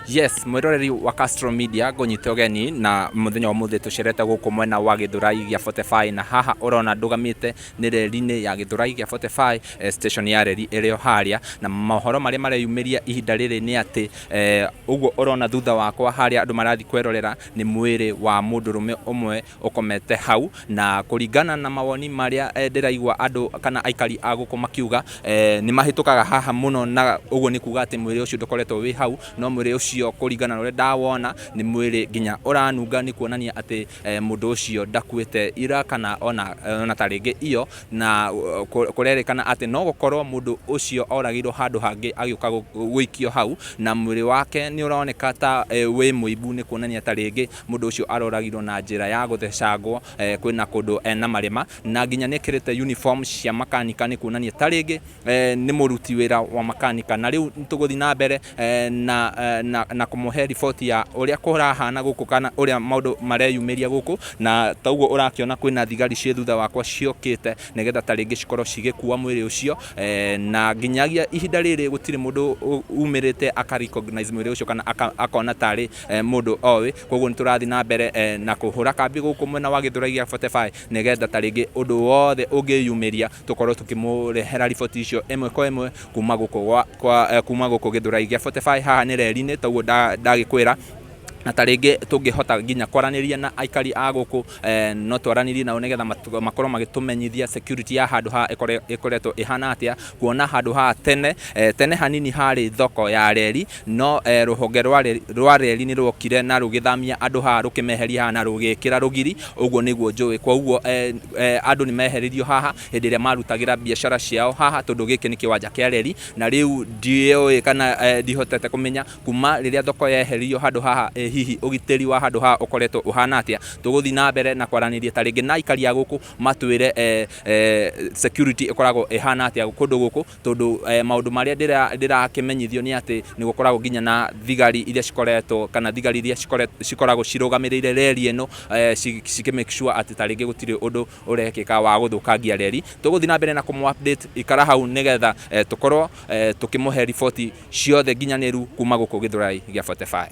Yes, mwiroreri wa Castro Media ngonyite ogeni na muthenya wa muthi tucerete guku mwena wa Githurai gia 45 na haha urona ndugamite ni Reriine ya Githurai gia 45 station ya reri irio haria na mohoro maria mareyumiria ihinda riri ni ati uguo urona thutha wakwa haria andu marathi kwerorera ni mwiri wa Mundurume umwe ukomete hau na kuringana na mawoni maria ndiraigwa andu kana aikari a guku makiuga ni mahitukaga haha muno na uguo ni kuga ati mwiri ucio ndukoretwo wi hau no mwiri ucio kuringana na ure ndawona ni mwiri nginya uranunga ni kuonania ati mundu ucio ndakuite ira kana ona taringi iyo na kurerikana ati no gukorwo mundu ucio oragirwo handu hangi agiuka guikio hau na mwiri wake ni uroneka ta wi muibu ni kuonania taringi mundu ucio aroragirwo na njira ya guthecangwo kwina kundu na marima na nginya nikirite uniform cia makanika ni kuonania taringi ni muruti wira wa makanika na riu tuguthi na mbere na kumuhe report ya uria kurahana guku kana uria maundu mareyumiria guku na taugo urakiona kwina thigari cie thutha wakwa ciokite nigetha taringi cikorwo cigikuwa mwiri ucio na nginyagia ihinda riri gutiri mundu umirite akarecognize mwiri ucio kana akona tari mundu owi koguo niturathi na mbere na kuhura kambi guku mwena wa Githurai gia 45 nigetha taringi undu wothe ungiyumiria tukorwo tukimurehera report icio emwe kwa emwe kuma guku Githurai gia 45 haha ni Reriine taugo ndagikwira na taringi tungihota nginya kwaraniria na aikari a guku no twaranirie nao nigetha makorwo magitumenyithia security ya handu ha ikoretwo ihana atia kuona handu ha tene hanini hari thoko ya reri no ruhonge rwa reri ni rwokire na rugithamia andu ha rukimeheria na rugikira rugiri uguo niguo njui kwa uguo andu ni meheririo haha hindi ria marutagira biashara ciao haha tondu giki ni kiwanja kia reri na riu ndioi kana ndihotete kumenya kuma riria thoko yeheririo handu haha hihi ugiteri wa handu ha ukoretwo uhana atia tuguthi na mbere na kwaraniria taringi na aikari a guku matwire security ikoragwo ihana atia kundu guku tondu maundu maria ndirakimenyithio ni ati ni gukoragwo nginya na thigari iria cikoretwo kana thigari iria cikoragwo cirugamirire reri eno make sure ati taringi gutiri undu urekika wa guthukangia reri tuguthi na mbere na kumu update ikara hau nigetha tukorwo tukimuhe report ciothe nginyaniru kuma guku Githurai gia 45.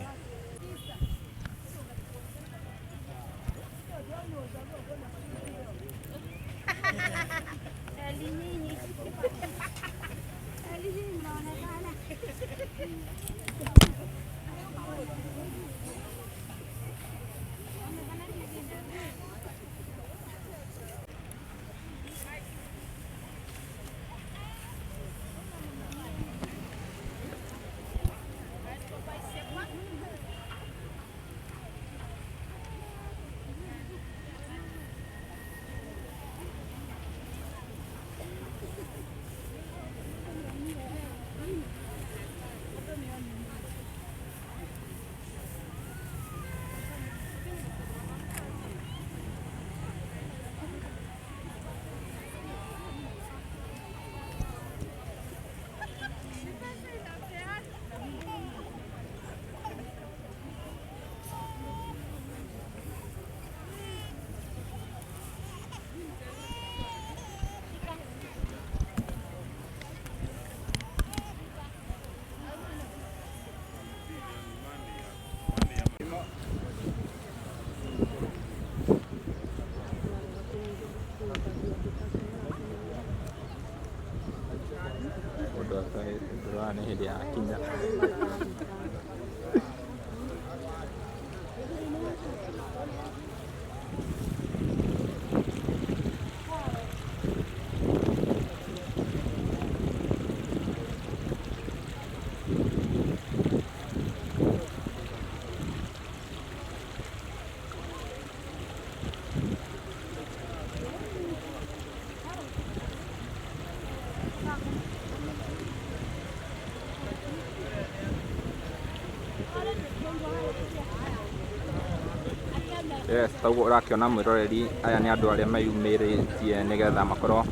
yes, taguo urakiona mwiroreri aya ni andu aria meyumiritie nigetha makorwo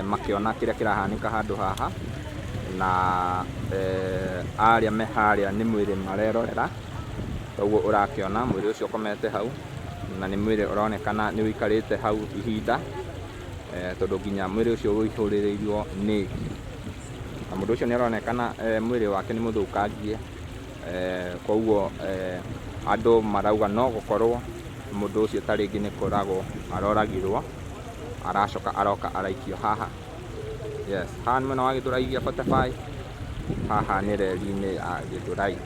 makiona kiria kirahanika handu haha na aria me haria ni Mwiri marerorera taguo urakiona Mwiri ucio ukomete hau na ni Mwiri uronekana ni wikarite hau ihinda tondu nginya Mwiri ucio wihurireirio ni na mundu ucio ni aronekana mwiri wake ni muthukangie koguo andu marauga no gukorwo mundu ucio taringi ni kuragwo aroragirwo aracoka aroka araikio haha. Yes, haha ni mwena wa Githurai gia 45, haha ni reri-ini ya Githurai.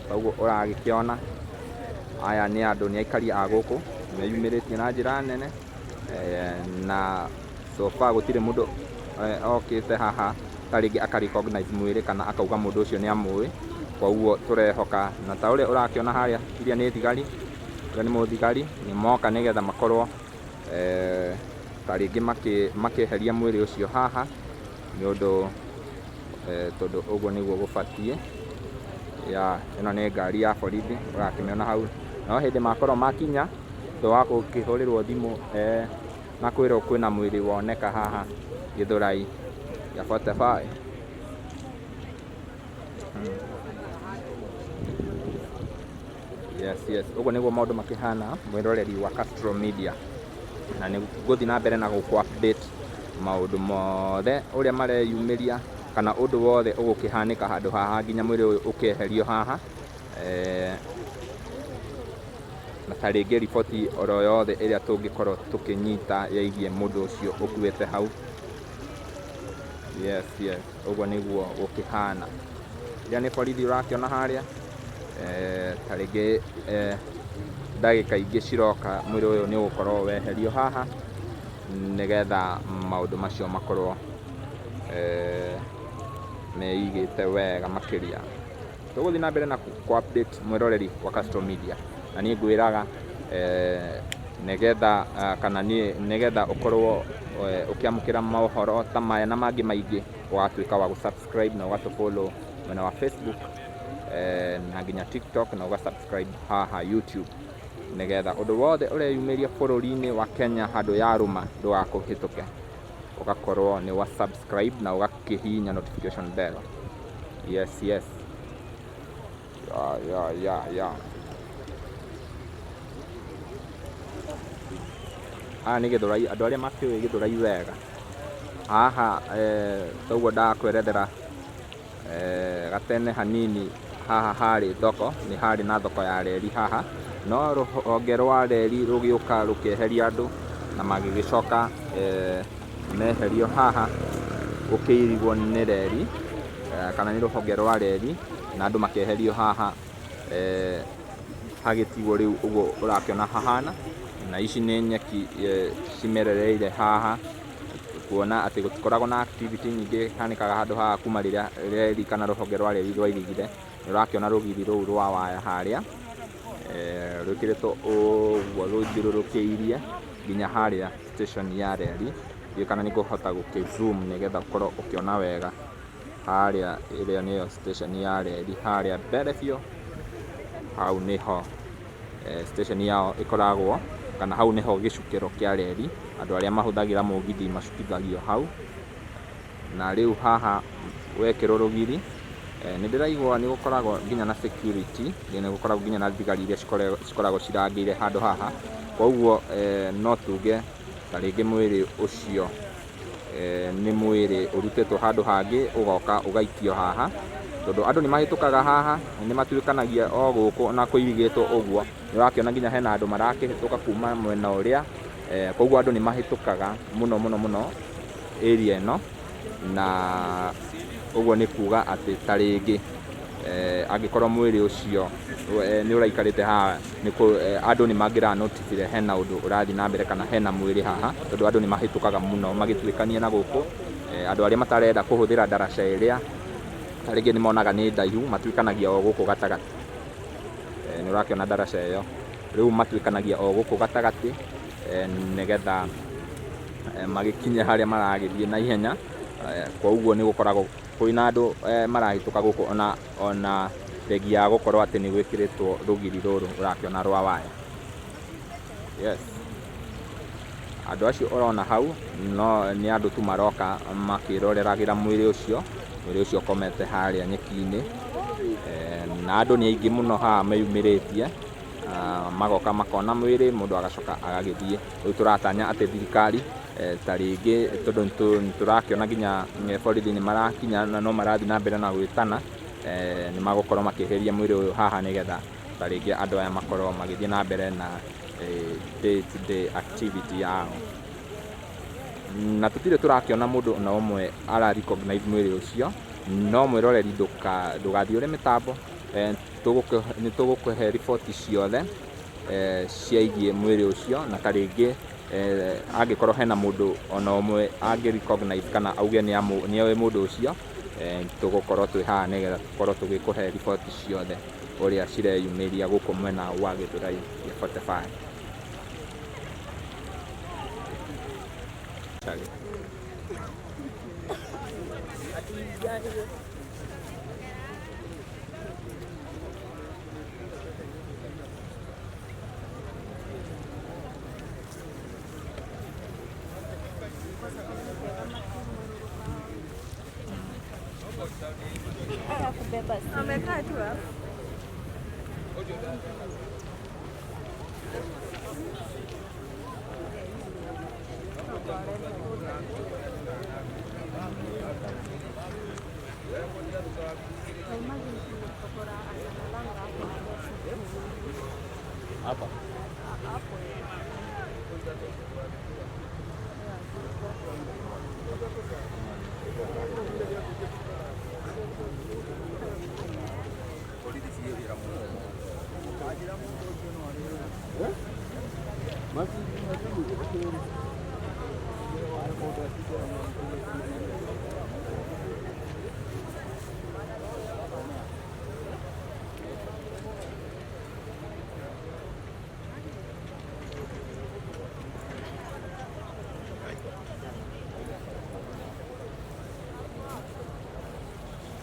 Koguo uragikiona aya ni andu ni aikari a guku meyumiritie na njira nene na so far gutire mundu okite haha taringi akarecognize Mwiri kana akauga mundu ucio ni amui. Koguo turehoka na ta uria urakiona haria iria ni thigari, uria ni muthigari ni moka nigetha makorwo taringi makiheria Mwiri ucio haha ni undu tondu uguo niguo gubatie. Ya ino ni ngari ya borithi urakimiona hau no hindi makorwo makinya ndo wako kihurirwo thimu na kwirwo kwina Mwiri woneka haha Githurai ya 45. Yes, uguo niguo maundu makihana mwiroreri wa Castro Media na ni guthi na mbere na guku update maundu mothe uria mareyumiria kana undu wothe ugukihanika handu haha nginya Mwiri uyu ukieherio haha na taringi riboti oro yothe iria tungikorwo tukinyita yaigie mundu ucio ukuite hau. Yes, uguo niguo gukihana iria ni borithi urakiona haria taringi ndagika ingi ciroka Mwiri uyu ni ugukorwo weherio haha nigetha maundu macio makorwo meigite wega makiria. Tuguthi na mbere na ku update mwiroreri wa Castro Media na ni ngwiraga nigetha kana ni nigetha ukorwo ukiamukira mohoro ta maya na mangi maingi ugatuika wa gusubscribe na ugatufollow mwena wa Facebook na nginya TikTok na ugasubscribe haha YouTube nigetha undu wothe ureyumiria bururi-ini wa Kenya handu ya ruma ndugakuhituke ugakorwo ni wa subscribe na ugakihinya notification bell. Yes. Ya. Ni Githurai, andu aria makiui Githurai wega haha toguo ndakwerethera gatene hanini haha hari thoko ni hari na thoko ya reri haha no ruhonge rwa reri rugiuka rukieheria andu na magigicoka meherio haha ukiirigwo ni reri kana ni ruhonge rwa reri na andu makieherio haha hagitigwo riu uguo urakiona hahana na ici ni nyeki cimerereire haha kuona ati gutikoragwo na activity nyingi hanikaga handu haha kuma riria reri kana ruhonge rwa reri rwairigire. Ni urakiona rugiri ruu rwa waya haria rwikiritwo uguo ruthiururukiirie nginya haria station ya reri kana ni kuhota gukizoom nigetha ukorwo ukiona wega haria iria niyo station ya reri haria mbere biu hau niho station yao ikoragwo kana hau niho gicukiro kia reri andu aria mahuthagira mugithi macukithagio hau na riu haha wekirwo rugiri ni ndiraigwa ni gukoragwo nginya na security ni gukoragwo nginya na thigari iria cikoragwo cirangire handu haha. Koguo no tuge taringi Mwiri ucio ni Mwiri urutetwo handu hangi ugoka ugaikio haha tondu andu ni mahitukaga haha ni matuikanagia o guku na kuirigitwo uguo. Ni urakiona nginya hena andu marakihituka kuma mwena uria koguo andu ni mahitukaga muno area ino na uguo ni kuga ati taringi angikorwo Mwiri ucio ni uraikarite haha ni andu ni mangira notice hena undu urathi na mbere kana hena Mwiri haha tondu andu ni mahitukaga muno magituikania na guku andu aria matarenda kuhuthira daraca iria taringi ni monaga ni ndaihu matuikanagia o guku gatagati. Ni urakiona daraca iyo riu matuikanagia o guku gatagati nigetha magikinya haria maragithie na ihenya. Kwa uguo ni gukoragwo kwina andu marahituka guku ona thegi ya gukorwo ati ni gwikiritwo rugiri ruru urakiona rwa waya. Yes, andu acio urona hau no ni andu tu maroka makiroreragira mwiri ucio komete haria nyeki-ini. Na andu ni aingi muno haha meyumiritie magoka makona mwiri, mundu agacoka agagithie. Riu turatanya ati thirikari ta ringi tondu turakiona nginya borithi ni marakinya na no marathi na mbere na gwitana, ni magukorwo makiheria mwiri uyu haha nigetha ta ringi andu aya makorwo magithie na mbere na day to day activity yao. Na tutire turakiona mundu na umwe ara recognize mwiri ucio, no mwiroreri ndugathie uri mitambo, ni tugukuhe riboti ciothe ciaigie mwiri ucio, na ta ringi angikorwo hena mundu ona umwe angi recognize kana auge ni oe mundu ucio, tugukorwo twi haha nigetha tukorwo tugikuhe riboti ciothe uria cireyumiria guku mwena wa Githurai ya 45. Amekaa tu hapo. Hapa.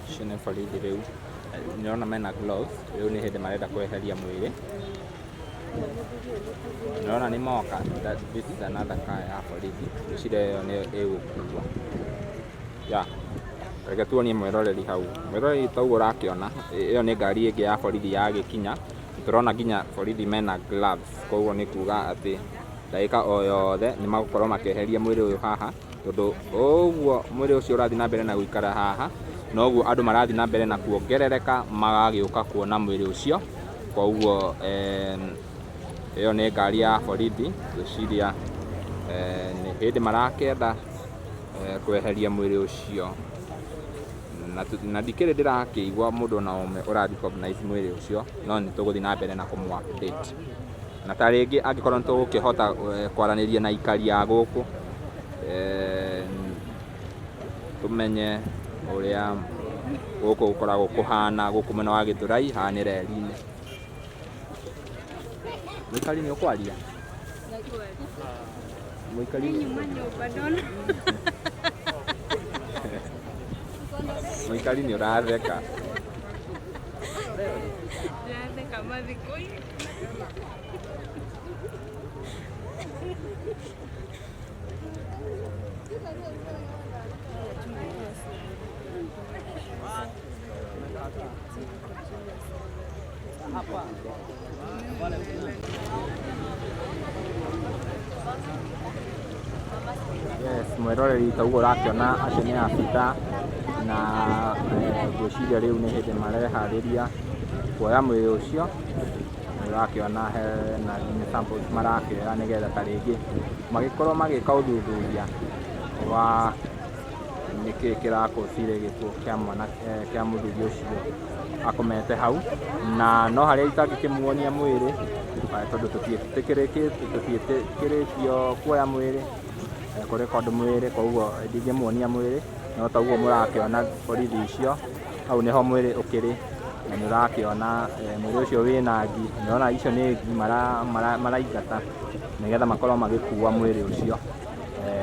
Shine borithi riu nirona mena gloves, riu ni hindi marenda kweheria mwiri. Nirona ni moka, this is another car ya borithi, icira iyo ni igukua. Ya, reke tuonie mwiroreri hau. Mwiroreri tauguo urakiona, iyo ni ngari ingi ya borithi ya gikinya. Turona nginya borithi mena gloves, koguo ni kuga ati ndagika o yothe ni magukorwo makeheria mwiri uyu haha, tondu uguo mwiri ucio urathi na mbere na guikara haha, noguo andu marathi na mbere na kuongerereka magagiuka kuona mwiri ucio. Koguo iyo ni ngari ya borithi, gwiciria ni hindi marakenda kweheria mwiri ucio, na ndikiri ndirakiigua mundu na umwe ura recognize mwiri ucio, no ni tuguthi na mbere na kumu update. Na ta ringi angikorwo tugukihota kwaraniria na ikari ya guku, tumenye uria guku gukoragwo kuhana guku mwena wa Githurai. Haha ni Reriine. Mwikari ni ukwaria? Mwikari ni mwikari ni uratheka. Uratheka mathikoi. Yes, mwiroreri tauguo urakiona ati ni afita, na gwiciria riu ni hindi marehariria kuoya mwiri ucio. Urakiona hena samples marakioya nigetha ta ringi magikorwo magika uthuthuria wa niki kirakucire gikuo kia muthuri ucio akomete hau, na no haria itangikimuonia mwiri tondu tutitikiririo kuoya mwiri kurekondi mwiri, koguo ndingimuonia mwiri. No taguo murakiona borithi icio hau niho mwiri ukiri, na ni urakiona mwiri ucio wina ngi. Niona icio ni ngi maraingata nigetha makorwo magikua mwiri ucio.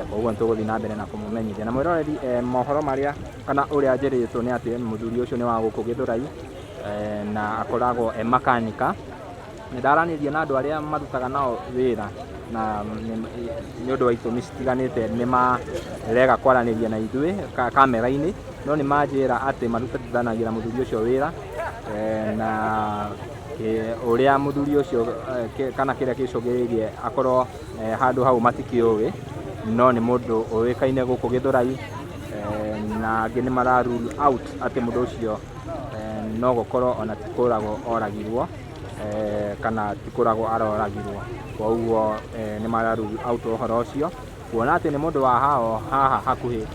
Koguo nituguthi na mbere na kumumenyithia. Na mwiroreri mohoro maria kana uria njiritwo ni ati muthuri ucio ni wa guku Githurai, na akoragwo makanika. Nĩndaranĩria na andũ arĩa marutaga nao wĩra na nĩ ũndũ wa itũmi citiganĩte nĩmarega kwaranĩria na ithuĩ kamera-inĩ, no nĩmanjĩra atĩ marutithanagia na mũthuri ũcio wĩra na ũrĩa mũthuri ũcio kana kĩrĩa gĩcũngĩrĩirie akorwo handũ hau matikĩũĩ, no nĩ mũndũ ũĩkaine gũkũ Githurai, na angĩ nĩmara rule out atĩ mũndũ ũcio no gũkorwo ona tikũragwo oragirwo kana tikũragwo aroragirwo. Koguo nĩmara rule out ũhoro ũcio, kuona atĩ nĩ mũndũ wa haha hakuhĩ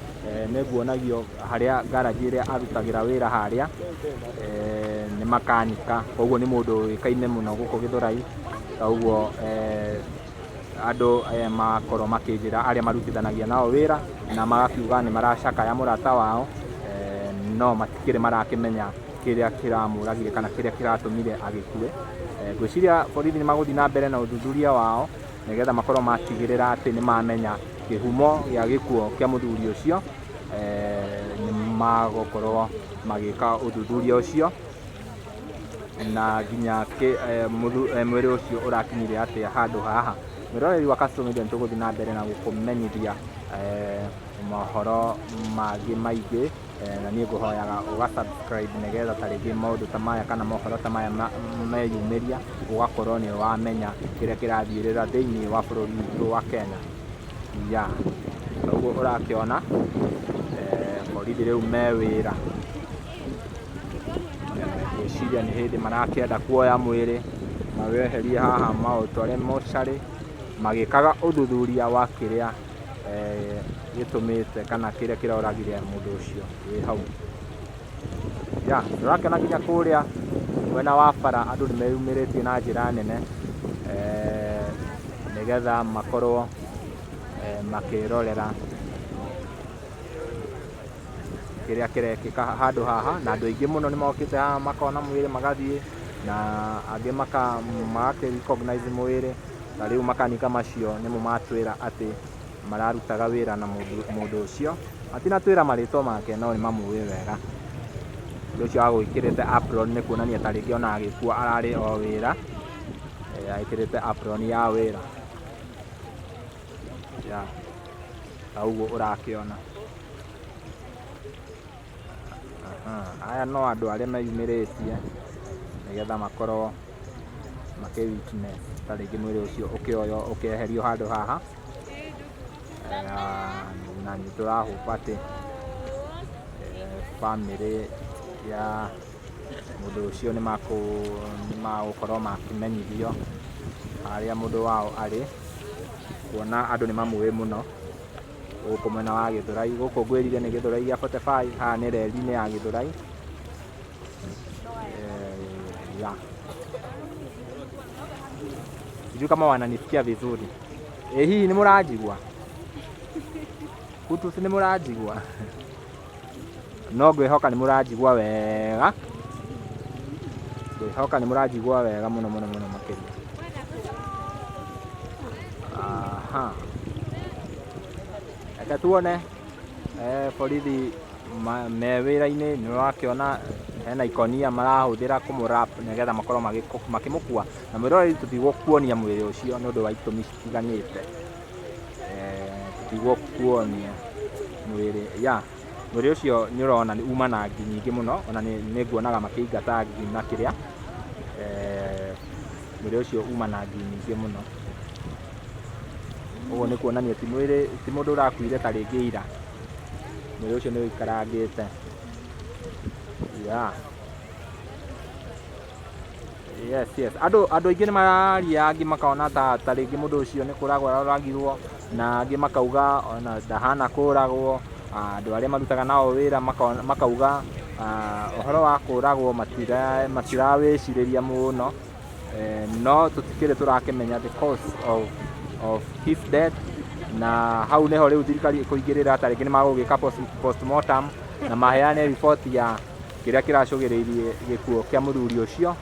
nĩguonagio harĩa garage ĩrĩa arutagĩra wĩra harĩa nĩ makanika. Koguo nĩ mũndũ ũĩkaine mũno gũkũ Githurai. Koguo andũ makorwo makĩnjĩra arĩa marutithanagia nao wĩra na magakiuga nĩ maracakaya mũrata wao, no matikĩrĩ marakĩmenya kĩrĩa kĩramũragire kana kĩrĩa kĩratũmire agĩkue. Ngwĩciria borithi nĩ magũthiĩ na mbere na ũthuthuria wao nĩgetha makorwo matigĩrĩra atĩ nĩ mamenya kĩhumo gĩa gĩkuo kĩa mũthuri ũcio, nĩ magũkorwo magĩka ũthuthuria ũcio na nginya mwĩrĩ ũcio ũrakinyire atĩa handũ haha. Mwĩroreri wa Castro Media nĩtũgũthiĩ na mbere na gũkũmenyithia mohoro mangĩ maingĩ, na niĩ ngũhoyaga ũga-subscribe nĩgetha tarĩngĩ maũndũ ta maya kana mohoro ta maya meyumĩria ũgakorwo nĩ wamenya kĩrĩa kĩrathiĩrĩra thĩinĩ wa bũrũri witũ wa Kenya. Koguo ũrakĩona borithi rĩu me wĩra, ngwĩciria nĩ hĩndĩ marakĩenda kuoya mwĩrĩ maweherie haha maũtware mocarĩ, magĩkaga ũthuthuria wa kĩrĩa gĩtũmĩte kana kĩrĩa kĩroragire mũndũ ũcio wĩ hau. Tũrakĩona nginya kũrĩa mwena wa bara andũ nĩmeyumĩrĩtie na njĩra nene nĩgetha makorwo makĩrorera kĩrĩa kĩrekĩka handũ haha, na andũ aingĩ mũno nĩmokĩte haha makona mwĩrĩ magathiĩ, na angĩ makĩ-recognize mwĩrĩ. Na rĩu makanika macio nĩmo matwĩra atĩ mararutaga wĩra na mũndũ ũcio, matinatwĩra marĩtwa make no nĩmamũĩ wega. Mũndũ ũcio agwĩkĩrĩte apron nĩ kuonania tarĩngĩ ona agĩkua ararĩ o wĩra, ekĩrĩte apron ya wĩra. Ũguo ũrakĩona aya no andũ arĩa meyumĩrĩtie nĩgetha makorwo makĩ-witness tarĩngĩ mwĩrĩ ũcio ũkĩoywo ũkĩeherio handũ haha, na nĩtũrahope atĩ bamĩrĩ ya mũndũ ũcio nĩmagũkorwo makĩmenyithio harĩa mũndũ wao arĩ, kuona andũ nĩmamũĩ mũno gũkũ mwena wa Githurai. Gũkũ ngwĩrire nĩ Githurai gĩa 45, haha nĩ Reriine ya Githurai. Sijui kama wananisikia vizuri. Hii ni mũranjigua? Kutu si nĩ mũranjigua? No ngwĩhoka nĩ mũranjigua wega. Ngwĩhoka nĩ mũranjigua wega mũno mũno mũno makĩria. Reke tuone borithi me wĩra-inĩ. Nĩũrakĩona hena ikonia marahũthĩra kũmũrap nĩgetha makorwo makĩmũkua, na mwĩroreri tũtigũkuonia mwĩrĩ ũcio nĩ ũndũ wa itũmi citiganĩte. Tũtigũkuonia mwĩrĩ. Mwĩrĩ ũcio nĩũrona uma na ngi nyingĩ mũno, ona nĩnguonaga makĩingata ngi na kĩrĩa. Mwĩrĩ ũcio uma na ngi nyingĩ mũno. Ũguo nĩ kuonania ti mũndũ ũrakuire tarĩngĩ ira. Mwĩrĩ ũcio nĩũikarangĩte. Yes. Andũ aingĩ nĩmararia, angĩ makona tarĩngĩ mũndũ ũcio nĩ kũragwo aroragirwo, na angĩ makauga ona ndahana kũragwo. Andũ arĩa marutaga nao wĩra makauga ũhoro wa kũragwo matirawĩcirĩria mũno, no tũtikĩrĩ tũrakĩmenya the cause of his death. Na hau nĩho rĩu thirikari ĩkũingĩrĩra, tarĩngĩ nĩmagũgĩka postmortem na maheane riboti ya kĩrĩa kĩracũgĩrĩirie gĩkuo kĩa mũthuri ũcio,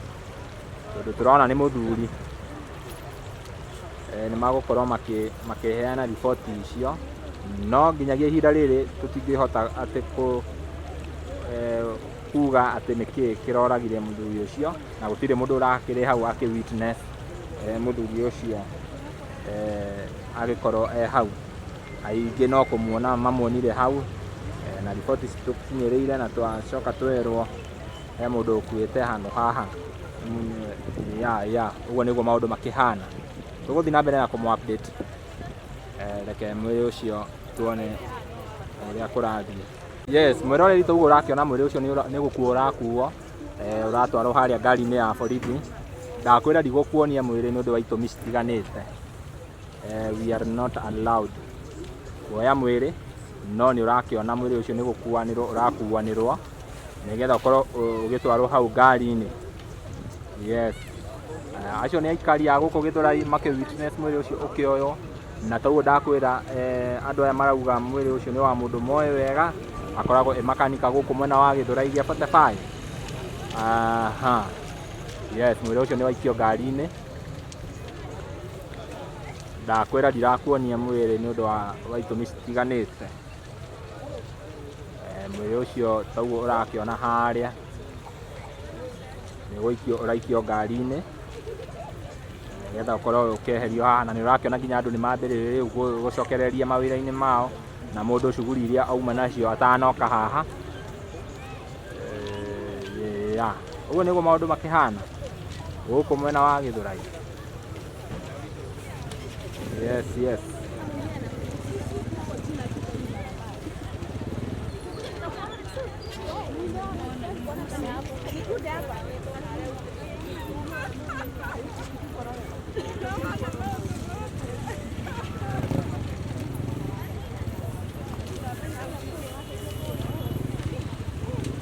tondũ tũrona nĩ mũthuri. Nĩmagũkorwo makĩheana riboti icio, no nginyagia ihinda rĩrĩ tũtingĩhota atĩ kuga ati niki kiroragire muthuri ucio na gutire mundu urakire hau aki witness muthuri ucio agikorwo hau aingi no kumuona mamuonire hau na ripoti citukinyereire na twacoka twerwo mundu ukuite handu haha uguo niguo maundu makihana tuguthi na mbere na kumu update reke mwiri ucio tuone uria kurathie. Yes, mwiroreri tuguo urakiona mwiri ucio ni gukuo urakuo uratwarwo haria ngari-ini ya borithi. Ndakwira ndigũkuonia mwiri ni undu wa itumi citiganite. We are not allowed kuoya mwiri, no ni urakiona mwiri ucio ni gukuanirwo urakuanirwo nigetha ukorwo ugitwarwo hau ngari-ini. Yes, acio ni aikari a guku Githurai maki witness mwiri ucio ukioyo na taguo ndakwira andu aya marauga mwiri ucio ni wa mundu moe wega akoragwo makanika guku mwena wa Githurai gia 45. Yes, mwiri ucio ni waikio ngari-ini. Ndakwira ndirakuonia mwiri ni undu wa itumi citiganite. Mwiri ucio taguo urakiona haria ni guikio uraikio ngari-ini nigetha ukorwo ukeherio haha na ni urakiona nginya andu ni mambiririe gucokereria mawira-ini mao na mundu shughuli iria auma nacio atanoka haha. Uguo niguo maundu makihana guku mwena wa Githurai. Yes.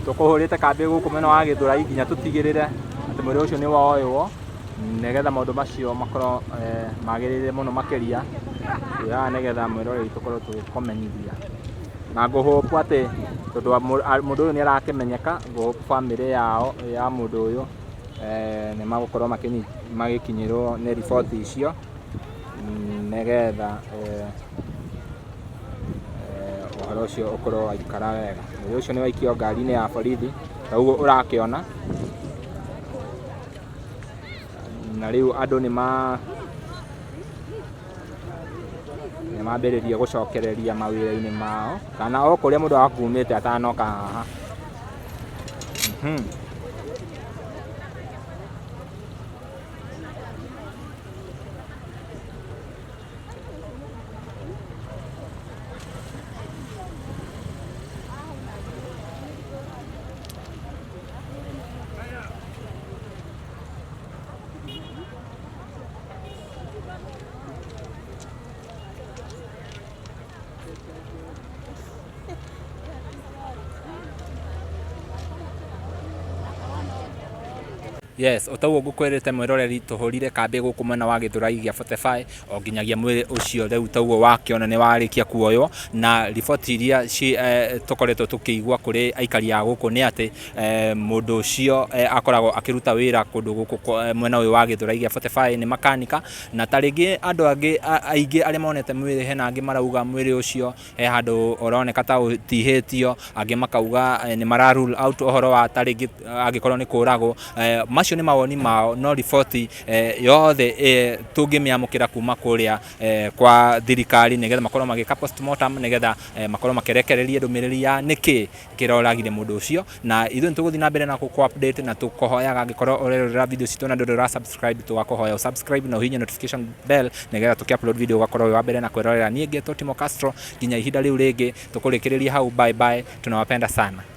Tukuhurite kambi guku mwena wa Githurai nginya tutigirire ati mwiri ucio ni woywo nigetha maundu macio makorwo magirire muno makiria nigetha mwiroreri tukorwo tugikomenyithia na nguhope ati tondu mundu uyu ni arakimenyeka nguhope family yao ya mundu uyu ni magukorwo magikinyirwo ni riboti icio nigetha uhoro ucio ukorwo aikara wega. Mwiri ucio ni waikio ngari-ini ya borithi taguo urakiona na riu andu ni mambiririe gucokereria mawira-ini mao kana o kuria mundu akumite atanoka haha. Yes, otaguo ngukwirite mwiroreri tuhurire kambi guku mwena wa Githurai gia 45 o nginyagia mwiri ucio riu taguo wakiona ni warikia kuoywo na riboti iria tukoretwo tukiigua kuri aikari a guku ni ati mundu ucio akoragwo akiruta wira kundu guku mwena uyu wa Githurai gia 45 ni makanika na taringi andu angi aingi aria monete mwiri hena angi marauga mwiri ucio handu uroneka ta utihitio angi makauga ni mara rule out ohoro wa taringi agikorwo ni kuragwo macio ni mawoni mao no riboti yothe tungimiamukira kuma kuria kwa thirikari nigetha makorwo magika postmortem nigetha makorwo makirekereria ndumiriri ya niki kiroragire mundu ucio na ithu nituguthi na mbere na ku update na tukohoyaga angikorwo urerora video citu na ndurora subscribe tugakohoya subscribe na uhinye notification bell nigetha tukiupload video ugakorwo wa mbere na kwirorera. Nie Githurai Castro nginya ihinda riu ringi tukurikiriria hau. Bye bye, tunawapenda sana.